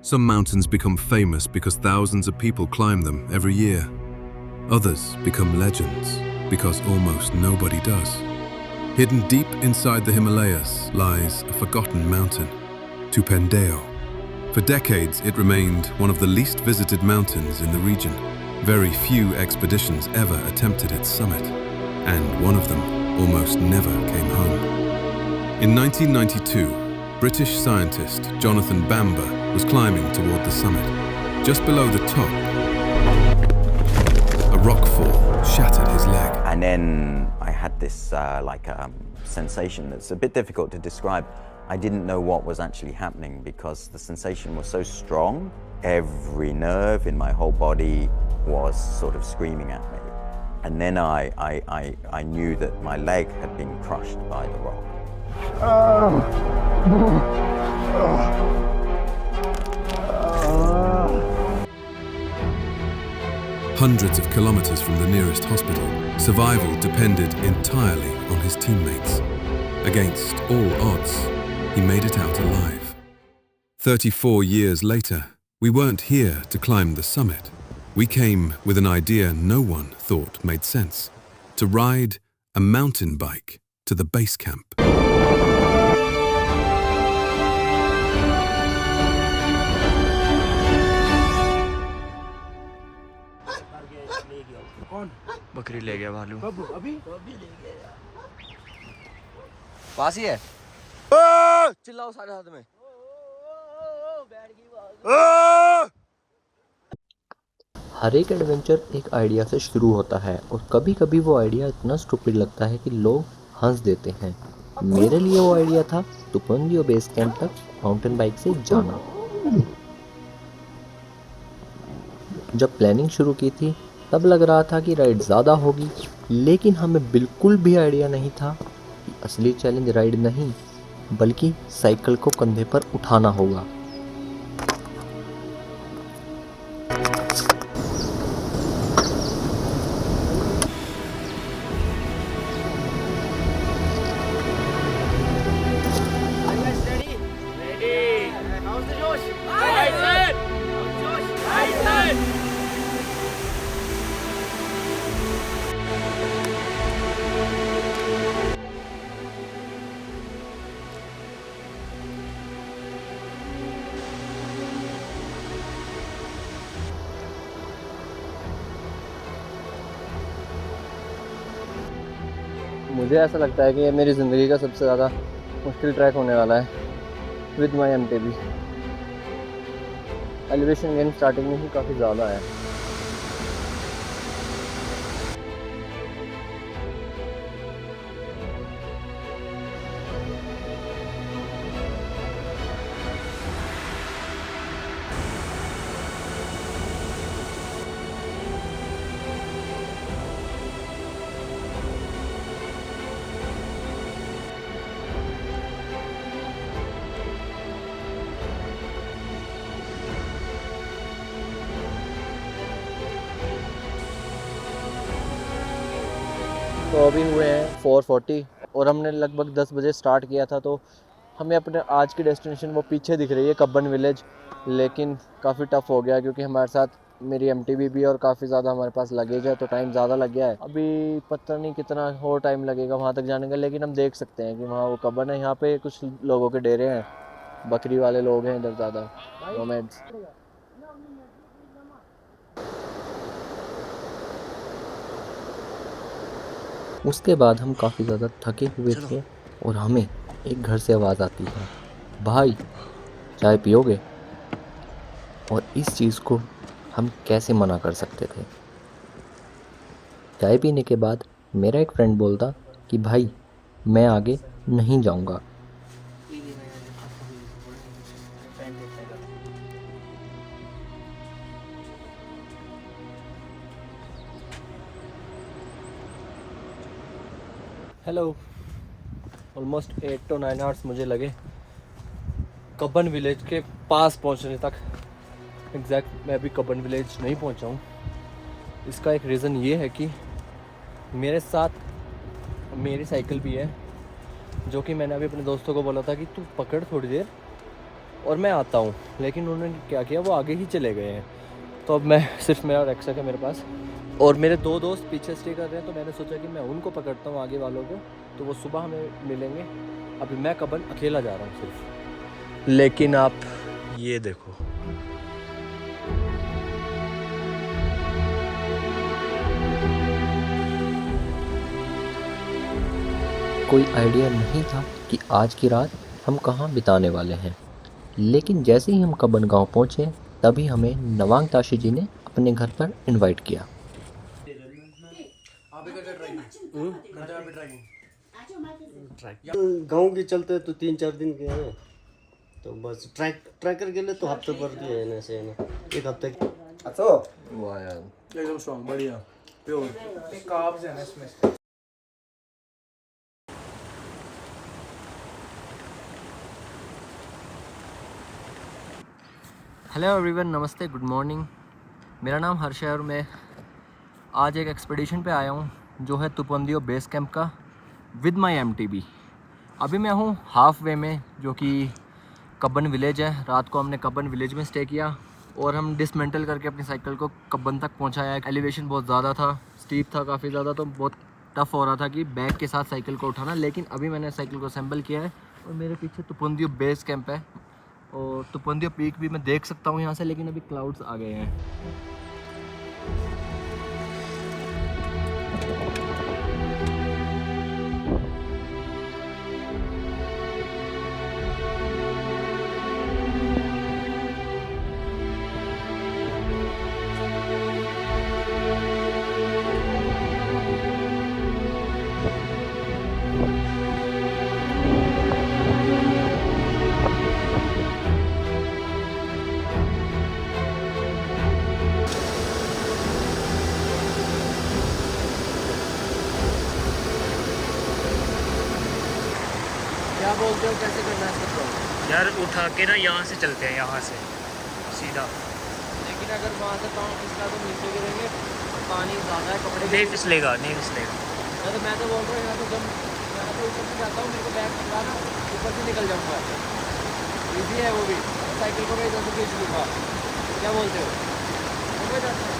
Some mountains become famous because thousands of people climb them every year. Others become legends because almost nobody does. Hidden deep inside the Himalayas lies a forgotten mountain, Tupandeo. For decades, it remained one of the least visited mountains in the region. Very few expeditions ever attempted its summit, and one of them almost never came home. In 1992, British scientist Jonathan Bamber was climbing toward the summit. Just below the top, a rock fall shattered his leg. And then I had this sensation that's a bit difficult to describe. I didn't know what was actually happening because the sensation was so strong. Every nerve in my whole body was sort of screaming at me. And then I knew that my leg had been crushed by the rock. Hundreds of kilometers from the nearest hospital, survival depended entirely on his teammates. Against all odds, he made it out alive. 34 years later, we weren't here to climb the summit. We came with an idea no one thought made sense: to ride a mountain bike to the base camp. बकरी ले गया भालू अभी पास ही है चिल्लाओ सारे हाथ में हर एक एडवेंचर एक आइडिया से शुरू होता है और कभी कभी वो आइडिया इतना स्टूपिड लगता है कि लोग हंस देते हैं। मेरे लिए वो आइडिया था तुपंदियो बेस कैंप तक माउंटेन बाइक से जाना। जब प्लानिंग शुरू की थी तब लग रहा था कि राइड ज़्यादा होगी, लेकिन हमें बिल्कुल भी आइडिया नहीं था कि असली चैलेंज राइड नहीं बल्कि साइकिल को कंधे पर उठाना होगा। मुझे ऐसा लगता है कि ये मेरी ज़िंदगी का सबसे ज़्यादा मुश्किल ट्रैक होने वाला है with my MTB। Elevation gain starting में ही काफ़ी ज़्यादा है। तो अभी हुए हैं 4:40 और हमने लगभग 10 बजे स्टार्ट किया था। तो हमें अपने आज की डेस्टिनेशन वो पीछे दिख रही है, कब्बन विलेज, लेकिन काफ़ी टफ हो गया क्योंकि हमारे साथ मेरी MTB भी और काफ़ी ज़्यादा हमारे पास लगेज है, तो टाइम ज़्यादा लग गया है। अभी पता नहीं कितना और टाइम लगेगा वहाँ तक जाने का, लेकिन हम देख सकते हैं कि वहाँ वो कब्बन है। यहाँ पे कुछ लोगों के डेरे हैं, बकरी वाले लोग हैं इधर ज़्यादा, नोमैड्स। उसके बाद हम काफ़ी ज़्यादा थके हुए थे और हमें एक घर से आवाज़ आती है, भाई चाय पियोगे? और इस चीज़ को हम कैसे मना कर सकते थे। चाय पीने के बाद मेरा एक फ्रेंड बोलता कि भाई मैं आगे नहीं जाऊंगा। हेलो, ऑलमोस्ट 8 to 9 आवर्स मुझे लगे कब्बन विलेज के पास पहुंचने तक। एग्जैक्ट मैं अभी कब्बन विलेज नहीं पहुंचा हूं। इसका एक रीज़न ये है कि मेरे साथ मेरी साइकिल भी है, जो कि मैंने अभी अपने दोस्तों को बोला था कि तू पकड़ थोड़ी देर, और मैं आता हूँ, लेकिन उन्होंने क्या किया, वो आगे ही चले गए हैं। तो अब मैं सिर्फ मेरा रैक्सैक है मेरे पास, और मेरे 2 दोस्त पीछे स्टे कर रहे हैं। तो मैंने सोचा कि मैं उनको पकड़ता हूँ आगे वालों को, तो वो सुबह हमें मिलेंगे। अभी मैं कबन अकेला जा रहा हूँ सिर्फ। लेकिन आप ये देखो, कोई आइडिया नहीं था कि आज की रात हम कहाँ बिताने वाले हैं। लेकिन जैसे ही हम कबन गांव पहुँचे, तभी हमें नवांग ताशी जी ने अपने घर पर इनवाइट किया। गाँव के चलते तो 3-4 दिन के हैं, तो बस ट्रैकर के लिए तो हफ्ते भर दिए हैं ऐसे है ना, 1 हफ्ते वाह यार, एकदम स्ट्रॉन्ग, बढ़िया प्योर कार्ब्स है ना इसमें। हेलो एवरीवन, नमस्ते, गुड मॉर्निंग। मेरा नाम हर्ष है और मैं आज एक एक्सपीडिशन पे आया हूँ जो है तुपंदियो बेस कैंप का विद माय एमटीबी। अभी मैं हूँ हाफ वे में, जो कि कब्बन विलेज है। रात को हमने कब्बन विलेज में स्टे किया और हम डिसमेंटल करके अपनी साइकिल को कब्बन तक पहुँचाया। एलिवेशन बहुत ज़्यादा था, स्टीप था काफ़ी ज़्यादा, तो बहुत टफ़ हो रहा था कि बैग के साथ साइकिल को उठाना। लेकिन अभी मैंने साइकिल को असेंबल किया है और मेरे पीछे तुपंदियो बेस कैंप है और तुपंदियो पीक भी मैं देख सकता हूँ यहाँ से, लेकिन अभी क्लाउड्स आ गए हैं। क्या बोलते हो, कैसे करना है इसका? यार उठा के ना यहाँ से चलते हैं, यहाँ से सीधा। लेकिन अगर वहाँ से पाँव फिसला तो नीचे गिरेंगे, पानी ज़्यादा है, कपड़े नहीं फिसलेगा, नहीं फिसलेगा। मैं तो बोल रहा हूँ यहाँ तो जब यहाँ तो ऊपर से जाता हूँ, मेरे को बैग पकड़ा ना, ऊपर से निकल जाऊँगा। ईजी है वो भी, साइकिल को मैं इधर से खींच लूँगा। क्या बोलते हो? हो गया जाता है।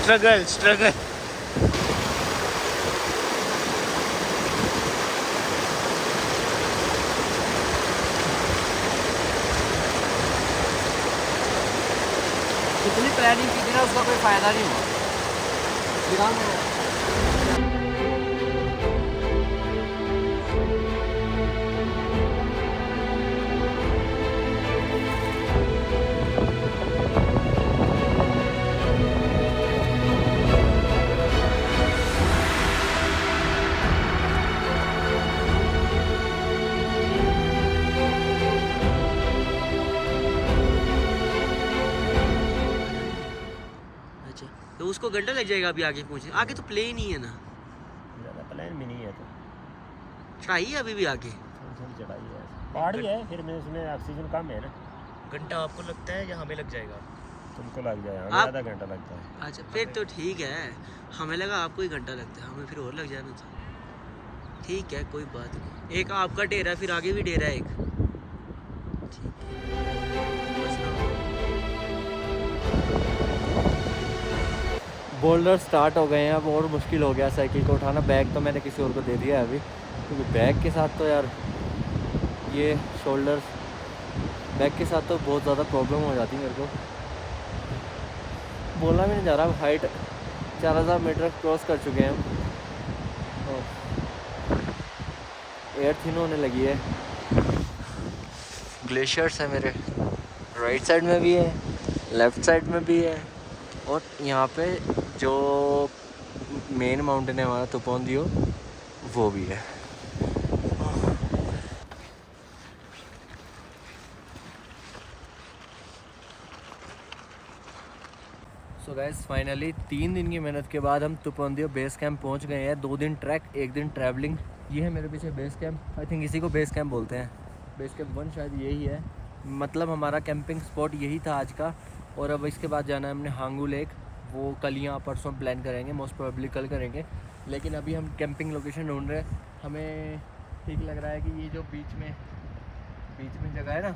स्ट्रगल जितनी प्लानिंग की थी ना, उसका कोई फ़ायदा नहीं हुआ। तो उसको घंटा लग जाएगा अभी आगे पहुंचने। आगे तो प्लेन ही है ना, ज़्यादा प्लान भी नहीं है, तो चढ़ाई है अभी भी आगे। थोड़ी चढ़ाई है, पहाड़ी है, फिर में उसमें ऑक्सीजन कम है ना। घंटा आपको लगता है या हमें लग जाएगा? तुमको लग जाएगा, हमें आप- आधा घंटा लगता है। अच्छा फिर तो ठीक है, हमें लगा आपको ही घंटा लगता है, हमें फिर और लग जाना था। ठीक है कोई बात नहीं। एक आपका डेरा, फिर आगे भी डेरा है एक। ठीक है बस ना। बोल्डर स्टार्ट हो गए हैं अब, और मुश्किल हो गया साइकिल को उठाना। बैग तो मैंने किसी और को दे दिया है अभी, क्योंकि बैग के साथ तो यार ये शोल्डर बैग के साथ तो बहुत ज़्यादा प्रॉब्लम हो जाती है मेरे को। बोलना भी नहीं जा रहा, हाइट 4000 मीटर क्रॉस कर चुके हैं हम। एयर थिन होने लगी है। ग्लेशियर्स है मेरे राइट साइड में भी है, लेफ़्ट साइड में भी है, और यहाँ पे जो मेन माउंटेन है हमारा तुपोंदियो वो भी है। सो गाइस फाइनली 3 दिन की मेहनत के बाद हम तुपोंदियो बेस कैंप पहुँच गए हैं। 2 दिन ट्रैक, 1 दिन ट्रैवलिंग। ये है मेरे पीछे बेस कैंप। आई थिंक इसी को बेस कैंप बोलते हैं। बेस कैंप 1 शायद यही है। मतलब हमारा कैंपिंग स्पॉट यही था आज का। और अब इसके बाद जाना है हमने हांगू लेक। वो कल या परसों प्लान करेंगे, मोस्ट प्रोबेबली कल करेंगे। लेकिन अभी हम कैंपिंग लोकेशन ढूंढ रहे हैं। हमें ठीक लग रहा है कि ये जो बीच में जगह है ना,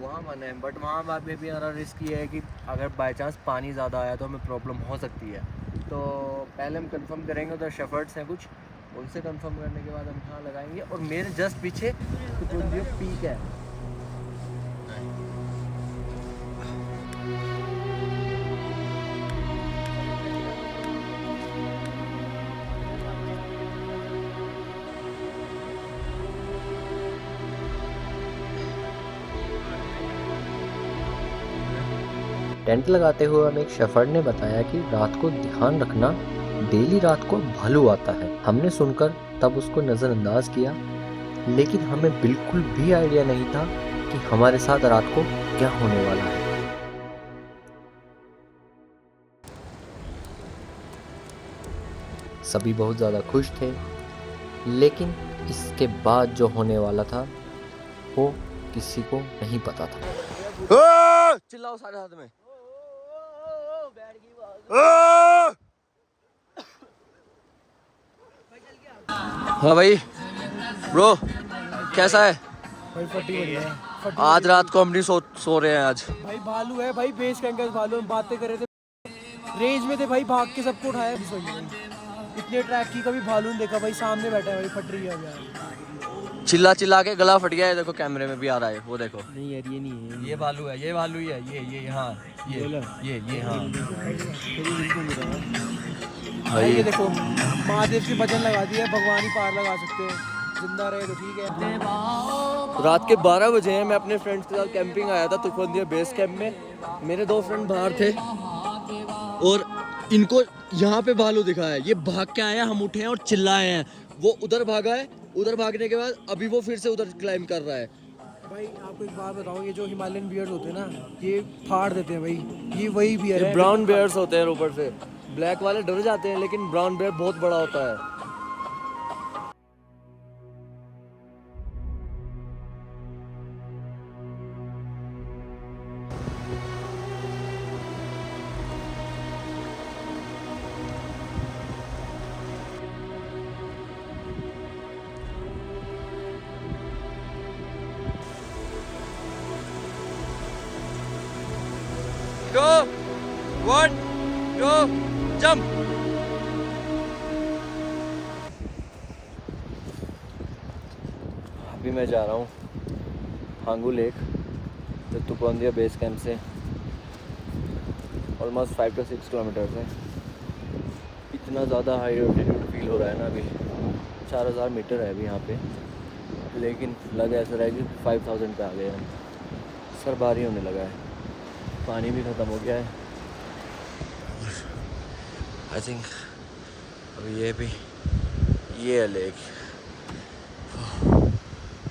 वहाँ मन है। बट वहाँ बाद में भी हमारा रिस्क ये है कि अगर बाई चांस पानी ज़्यादा आया तो हमें प्रॉब्लम हो सकती है। तो पहले हम कंफर्म करेंगे। उधर शेफर्ड्स हैं कुछ, उनसे कंफर्म करने के बाद हम यहाँ लगाएंगे। और मेरे जस्ट पीछे तुपोंदियो पीक है। टेंट लगाते हुए हमें एक शेफर्ड ने बताया कि रात को ध्यान रखना, डेली रात को भालू आता है। हमने सुनकर तब उसको नज़रअंदाज किया, लेकिन हमें बिल्कुल भी आइडिया नहीं था कि हमारे साथ रात को क्या होने वाला है। सभी बहुत ज़्यादा खुश थे, लेकिन इसके बाद जो होने वाला था वो किसी को नहीं पता था। चिल्लाओ सारे हाथ में। हाँ भाई ब्रो, कैसा है भाई? फटी बढ़िया है। आज रात को हम नहीं सो रहे हैं आज। भाई भालू है भाई, बेस कैंप के भालू। हम बातें कर रहे थे, रेंज में थे भाई, भाग के सबको उठाया। इतने ट्रैक की कभी भालू नहीं देखा भाई। सामने बैठा है भाई, फट रही है अभी। चिल्ला चिल्ला के गला फट गया है। देखो कैमरे में भी आ रहा है, वो देखो। नहीं यार ये नहीं है, ये भालू है, ये भालू ही है। ये हाँ, ये हाँ भाई। ये देखो महादेव की भजन लगा दिया है, भगवान ही पार लगा सकते हैं। जिंदा रहे तो ठीक है। रात के 12 बजे हैं। मैं अपने फ्रेंड्स के साथ कैंपिंग आया था तुपोंदियो बेस कैंप में। मेरे 2 फ्रेंड बाहर थे और इनको यहाँ पे भालू दिखा है। ये भाग के आए हैं, हम उठे हैं और चिल्लाए हैं। वो उधर भागा है, उधर भागने के बाद अभी वो फिर से उधर क्लाइंब कर रहा है। भाई आपको एक बात बताऊं, ये जो हिमालयन बियर्स होते हैं ना, ये फाड़ देते हैं भाई। ये वही बियर है। ब्राउन बियर्स होते हैं ऊपर से। ब्लैक वाले डर जाते हैं, लेकिन ब्राउन बियर बहुत बड़ा होता है। Go! 1, 2, jump! अभी मैं जा रहा हूँ हांगू लेक, जो तुपोंदियो बेस कैंप से ऑलमोस्ट 5 to 6 किलोमीटर्स है। इतना ज़्यादा हाई ऑल्टीट्यूड फील हो रहा है ना। अभी 4000 मीटर है अभी यहाँ पे, लेकिन लग ऐसा रहा है कि 5000 पे आ गए हम। सर भारी होने लगा है, पानी भी ख़त्म हो गया है। आई थिंक अभी ये है लेक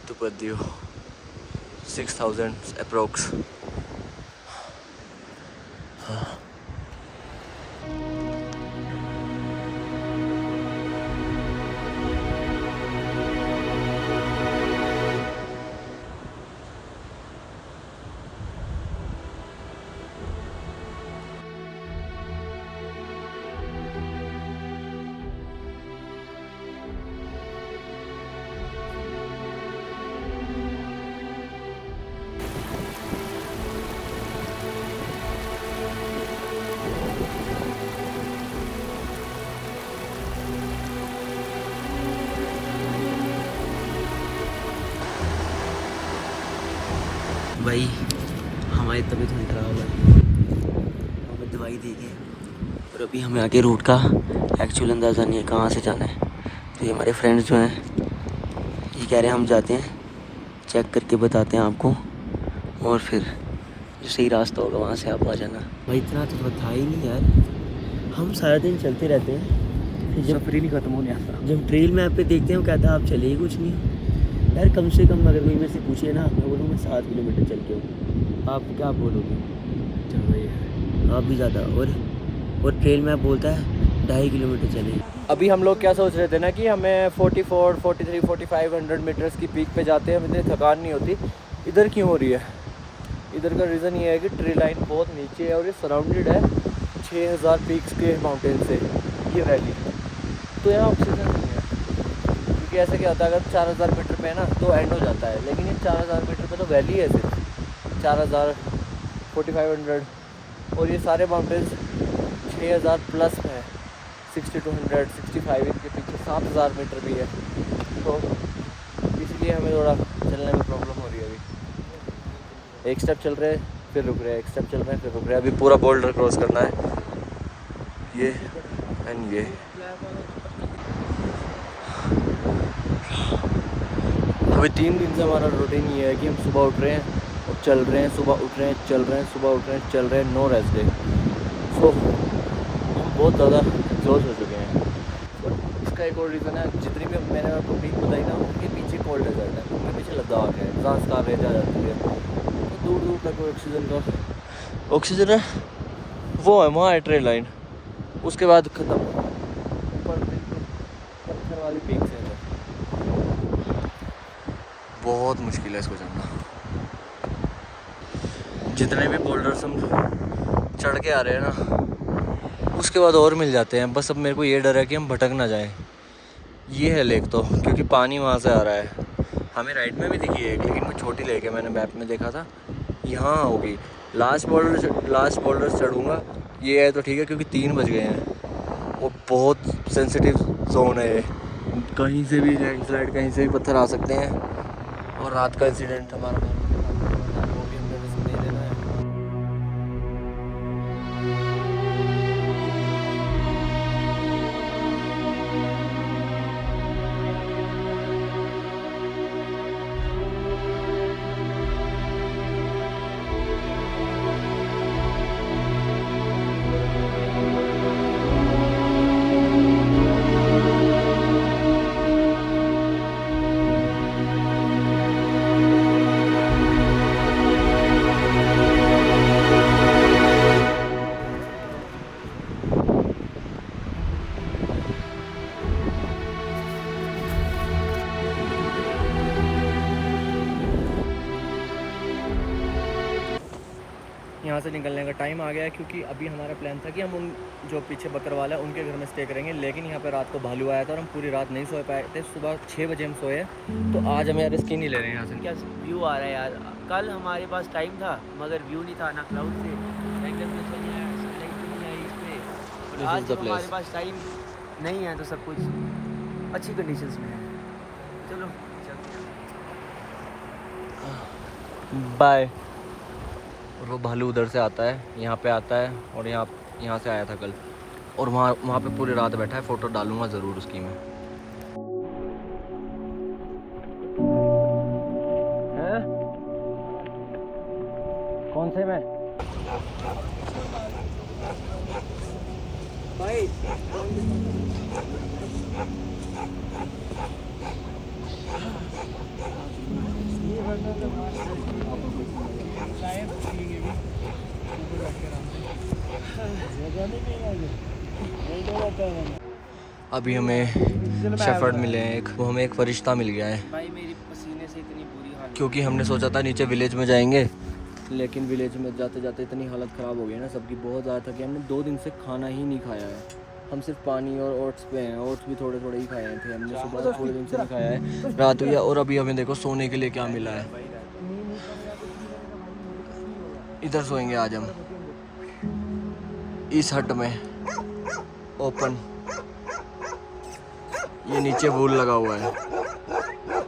तुपोंदियो, 6000 अप्रोक्स। भाई हमारी तबीयत थोड़ी ख़राब है, हमें दवाई दी गई और अभी हमें आगे रूट का एक्चुअल अंदाज़ा नहीं है कहाँ से जाना है। तो ये हमारे फ्रेंड्स जो हैं ये कह रहे हैं हम जाते हैं, चेक करके बताते हैं आपको, और फिर जो सही रास्ता होगा वहाँ से आप आ जाना। भाई इतना तो था ही नहीं यार, हम सारा दिन चलते रहते हैं, फिर जब सफर ही नहीं खत्म होने आता। जब ट्रेल मैप पे देखते हैं वो कहता है आप चले ही कुछ नहीं यार। कम से कम अगर कोई मेरे से पूछे ना, मैं बोलूँ मैं 7 किलोमीटर चल के हूँ, आप क्या बोलोगे? चल भाई आप भी ज़्यादा, और ट्रेल मैप बोलता है 2.5 किलोमीटर चले। अभी हम लोग क्या सोच रहे थे ना कि हमें 44, 43, 4500 मीटर्स की पीक पे जाते हैं, हमें इतनी थकान नहीं होती। इधर क्यों हो रही है? इधर का रीज़न ये है कि ट्री लाइन बहुत नीचे है और ये सराउंडेड है 6000 पीक्स के माउंटेन से, ये वैली। तो यहाँ ऑक्सीजन नहीं है, क्योंकि ऐसे क्या होता है अगर 4000 मीटर पे है ना तो एंड हो जाता है, लेकिन ये 4000 मीटर पे तो वैली है सिर्फ 4000, 4500, और ये सारे माउंटेन्स 6000 प्लस में है, 6200, 65, इनके पीछे 7000 मीटर भी है। तो इसलिए हमें थोड़ा चलने में प्रॉब्लम हो रही है। अभी एक स्टेप चल रहे हैं फिर रुक रहे हैं, एक स्टेप चल रहे हैं फिर रुक रहे हैं। अभी पूरा बोल्डर क्रॉस करना है, ये एंड ये। अभी 3 दिन से हमारा रूटीन ये है कि हम सुबह उठ रहे हैं और चल रहे हैं, सुबह उठ रहे हैं चल रहे हैं, सुबह उठ रहे हैं चल रहे हैं, नो रेस्ट डे। सो हम बहुत ज़्यादा एग्जॉस्ट हो चुके हैं। और इसका एक और रीज़न है, जितनी भी मैंने आपको पीक बताई ना, उनके पीछे कोल्ड डेजर्ट है, उनके पीछे लद्दाख है, ज़ांस्कार रेंज आ जाती है, तो दूर दूर तक ऑक्सीजन है वो है, वहाँ है ट्रेन लाइन, उसके बाद ख़त्म। ऊपर पत्थर वाली पीक से बहुत मुश्किल है इसको चढ़ना। जितने भी बोल्डर्स हम चढ़ के आ रहे हैं ना, उसके बाद और मिल जाते हैं। बस अब मेरे को ये डर है कि हम भटक ना जाएं। ये है लेक तो, क्योंकि पानी वहाँ से आ रहा है। हमें राइट में भी दिखी है, लेकिन वो छोटी लेक है, मैंने मैप में देखा था। यहाँ होगी लास्ट बोल्डर चढ़ूँगा, ये है तो ठीक है, क्योंकि 3 बज गए हैं। वो बहुत सेंसिटिव जोन है, कहीं से भी लैंडस्लाइड, कहीं से भी पत्थर आ सकते हैं। और रात का इंसिडेंट हमारा वो भी हमने रिस्क नहीं लेना है। यहाँ से निकलने का टाइम आ गया है, क्योंकि अभी हमारा प्लान था कि हम उन जो पीछे बकरवाल है उनके घर में स्टे करेंगे, लेकिन यहाँ पे रात को भालू आया था और हम पूरी रात नहीं सो पाए थे। सुबह 6 बजे हम सोए, तो आज हम यार रिस्क ही नहीं ले रहे हैं यहाँ से। क्या व्यू आ रहा है यार, कल हमारे पास टाइम था मगर व्यू नहीं था, ना क्लाउड से, आज जब हमारे पास टाइम नहीं है तो सब कुछ अच्छी कंडीशंस में है। चलो चलते हैं। बाय। और वो भालू उधर से आता है, यहाँ पे आता है, और यहाँ से आया था कल, और वहाँ पे पूरी रात बैठा है। फ़ोटो डालूँगा ज़रूर उसकी मैं। हैं? कौन से में? भाई अभी हमें शेफर्ड मिले हैं एक, वो हमें एक फरिश्ता मिल गया है। भाई मेरी पसीने से इतनी बुरी हालत, क्योंकि हमने सोचा था नीचे विलेज में जाएंगे, लेकिन विलेज में जाते जाते इतनी हालत ख़राब हो गई ना सबकी, बहुत ज़्यादा था कि हमने 2 दिन से खाना ही नहीं खाया है। हम सिर्फ पानी और ओट्स पे हैं, ओट्स भी थोड़े थोड़े ही खाए थे हमने, सुबह पूरे दिन से नहीं खाया है, रात हुई है। और अभी हमें देखो सोने के लिए क्या मिला है, इधर सोएंगे आज हम, इस हट में ओपन। ये नीचे वूल लगा हुआ है,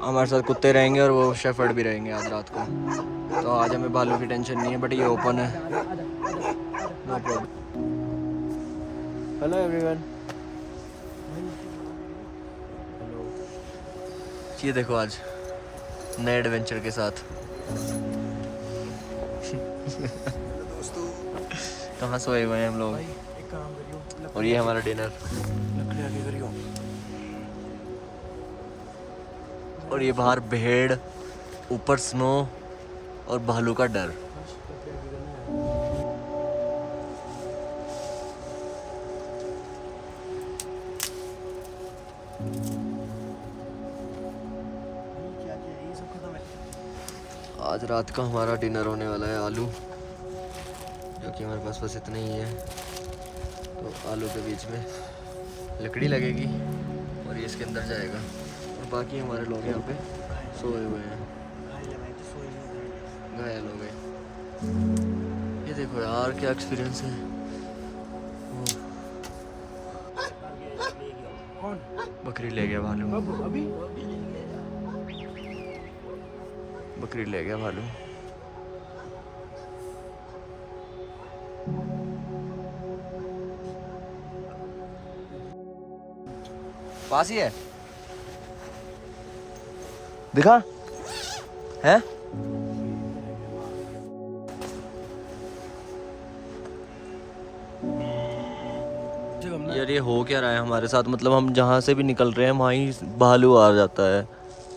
हमारे साथ कुत्ते रहेंगे और वो शेफर्ड भी रहेंगे आज रात को। तो आज हमें भालू की टेंशन नहीं है, बट ये ओपन है, नो प्रॉब्लम। Hello everyone. ये देखो आज नए एडवेंचर के साथ कहाँ सोए हुए हैं हम लोग। एक काम करियो, और ये हमारा डिनर। लकड़ी आगे करियो। और ये बाहर भेड़, ऊपर स्नो और भालू का डर। आज रात का हमारा डिनर होने वाला है आलू, जो कि हमारे पास बस इतना ही है। तो आलू के बीच में लकड़ी लगेगी और ये इसके अंदर जाएगा, और बाकी हमारे लोग यहाँ पे सोए हुए हैं, घायल हो गए। ये देखो यार क्या एक्सपीरियंस है। कौन? बकरी ले गया भालू, अभी बकरी ले गया भालू। पास ही है, दिखा है। यार ये हो क्या रहा है हमारे साथ, मतलब हम जहाँ से भी निकल रहे हैं वहाँ ही भालू आ जाता है।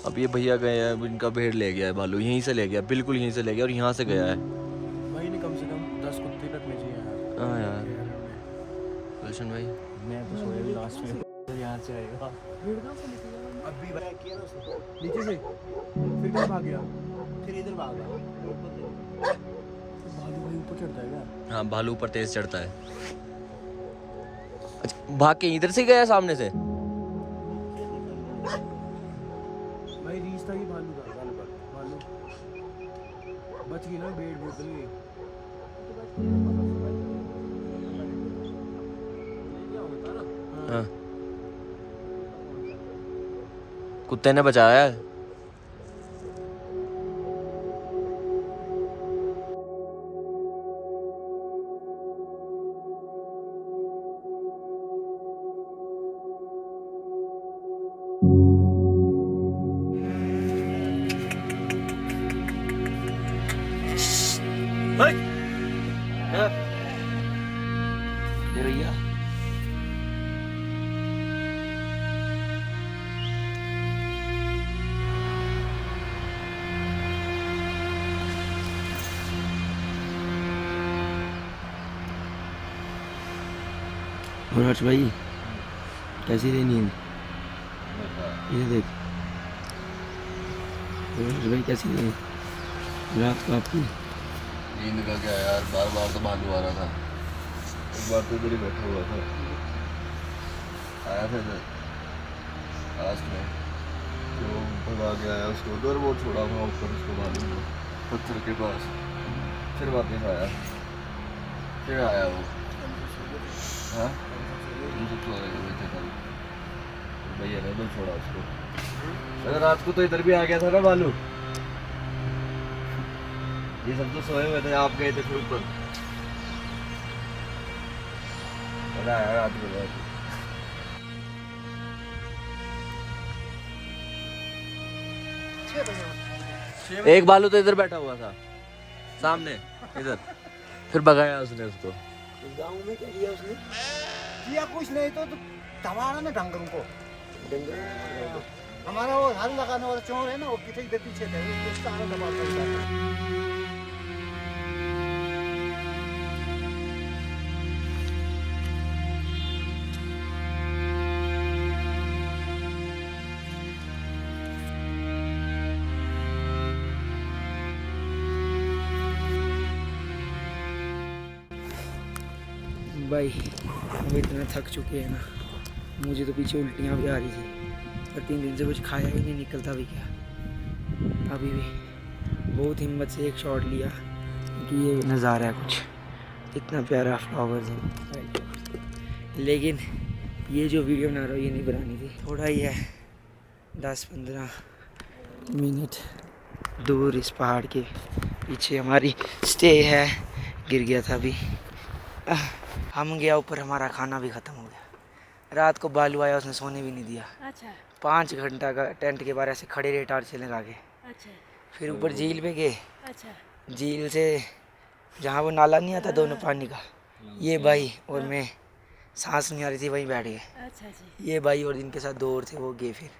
अब ये भैया गए हैं, इनका भेड़ ले गया है भालू, यहीं से ले गया, बिल्कुल यहीं से ले गया और यहाँ से गया है। भाई ने कम से कम 10 कुत्ते रखने चाहिए यार। हाँ यार गुलशन भाई, मैं तो सोया भी लास्ट में, तो यहाँ से आएगा अभी भाई किया ना उसको नीचे से, फिर क्या भाग गया, फिर इधर भाग गया। भालू भाई ऊपर चढ़ता है क्या? हाँ भालू ऊपर तेज चढ़ता है। अच्छा भाग के इधर से गया सामने से। भाई रीच था कि भालू था, भालू बच गई ना, भेड़ बोतल गई। हाँ कुत्ते ने बचाया है। ये भैया और हर्ष भाई कैसी रही नींद? ये देख हर्ष भाई कैसी रही रात को आपकी? नींद का क्या यार, बार बार तो भालू आ रहा था। एक बार तो इधर ही बैठा हुआ था, आया था इधर लास्ट में, तो भगा के आया उसको उधर, वो छोड़ा था ऊपर उसको भालू को पत्थर के पास, फिर वापस आया, फिर आया वो। हाँ भैया ने तो छोड़ा उसको। अगर रात को तो इधर भी आ गया था ना भालू। ये सब तो सोए हुए थे, आप गए थे फिर ऊपर। मजा आया रात को। एक भालू तो इधर बैठा हुआ था सामने इधर, फिर भगाया उसने उसको। गाँव में क्या किया उसने? किया कुछ नहीं तो दबाना ना डंगरों को। हमारा वो हल लगाने वाला चोर है ना, वो पीछे इधर पीछे थे, उसका हाल दबाता है। भाई हम इतना थक चुके हैं ना, मुझे तो पीछे उल्टियाँ भी आ रही थी, और 3 दिन से कुछ खाया ही नहीं, निकलता भी क्या। अभी भी बहुत हिम्मत से एक शॉट लिया, क्योंकि ये नज़ारा है कुछ इतना प्यारा फ्लावर्स है। लेकिन ये जो वीडियो बना रहा हूँ ये नहीं बनानी थी, थोड़ा ही है 10-15 मिनट दूर इस पहाड़ के पीछे हमारी स्टे है। गिर गया था अभी, हम गया ऊपर, हमारा खाना भी ख़त्म हो गया। रात को बालू आया, उसने सोने भी नहीं दिया। अच्छा 5 घंटा का टेंट के बाहर ऐसे खड़े रहे टार्च लगा के। अच्छा फिर ऊपर झील पे गए, अच्छा झील से जहाँ वो नाला नहीं आता दोनों पानी का, ये भाई और मैं सांस नहीं आ रही थी वहीं बैठ गए। अच्छा जी ये भाई और इनके साथ 2 और थे वो गए फिर।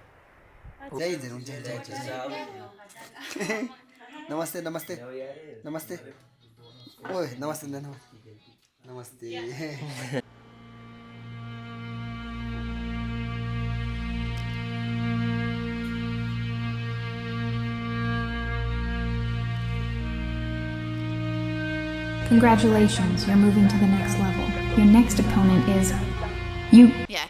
नमस्ते नमस्ते नमस्ते ओए नमस्ते नमस्ते। Congratulations, you're moving to the next level. Your next opponent is you. Yeah.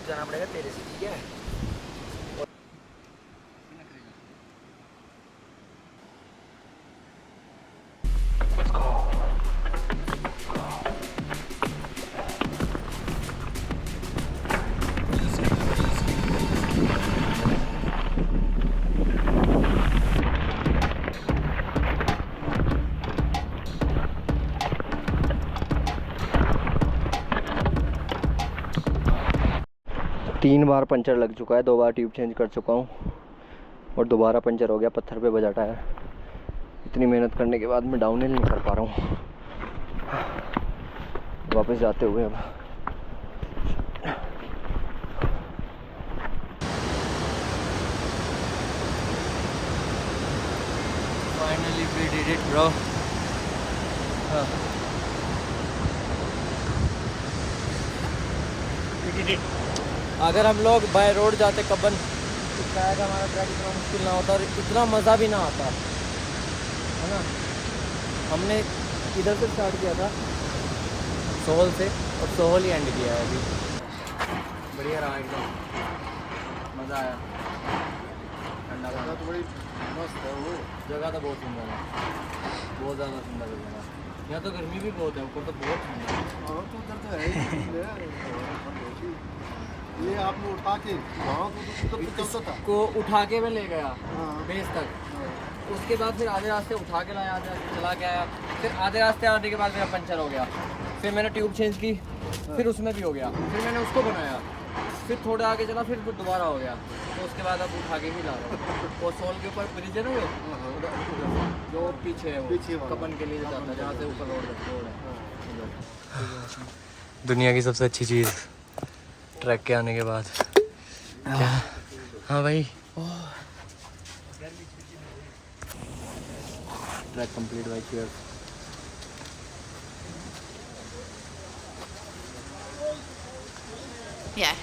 जाना पड़ेगा तेरे से, ठीक है? तीन बार पंचर लग चुका है, 2 बार ट्यूब चेंज कर चुका हूँ और दोबारा पंचर हो गया, पत्थर पे बजा टायर। इतनी मेहनत करने के बाद मैं डाउन हिल नहीं कर पा रहा हूँ। वापस जाते हुए अब finally we did it bro. अगर हम लोग बाय रोड जाते कब्बन तो शायद हमारा ट्रैक इतना मुश्किल ना होता और इतना मज़ा भी ना आता, है ना। हमने इधर से स्टार्ट किया था सोहल से और सोहल ही एंड किया है अभी। बढ़िया रहा एकदम, मज़ा आया। ठंडा जगह तो बड़ी मस्त है, वो जगह तो बहुत सुंदर है, बहुत ज़्यादा सुंदर है जगह। यहाँ तो गर्मी भी बहुत है, ऊपर तो बहुत ठंडा है। और तो उधर तो है ये आपने उठा के वहाँ तो चलता था को उठा के मैं ले गया बेस तक, उसके बाद फिर आधे रास्ते उठा के लाया, आधे रास्ते चला के आया, फिर आधे रास्ते आने के बाद मेरा पंचर हो गया, फिर मैंने ट्यूब चेंज की, फिर उसमें भी हो गया, फिर मैंने उसको बनाया, फिर थोड़ा आगे चला, फिर दोबारा हो गया, तो उसके बाद अब उठा के ही ला रहा हूँ। और सोल के ऊपर ब्रिज है ना जो पीछे है, वो कपन के लिए जाता है, जहाँ से ऊपर रोड है। दुनिया की सबसे अच्छी चीज़ ट्रैक के आने के बाद क्या? हाँ भाई, ट्रैक कंप्लीट भाई। Yeah.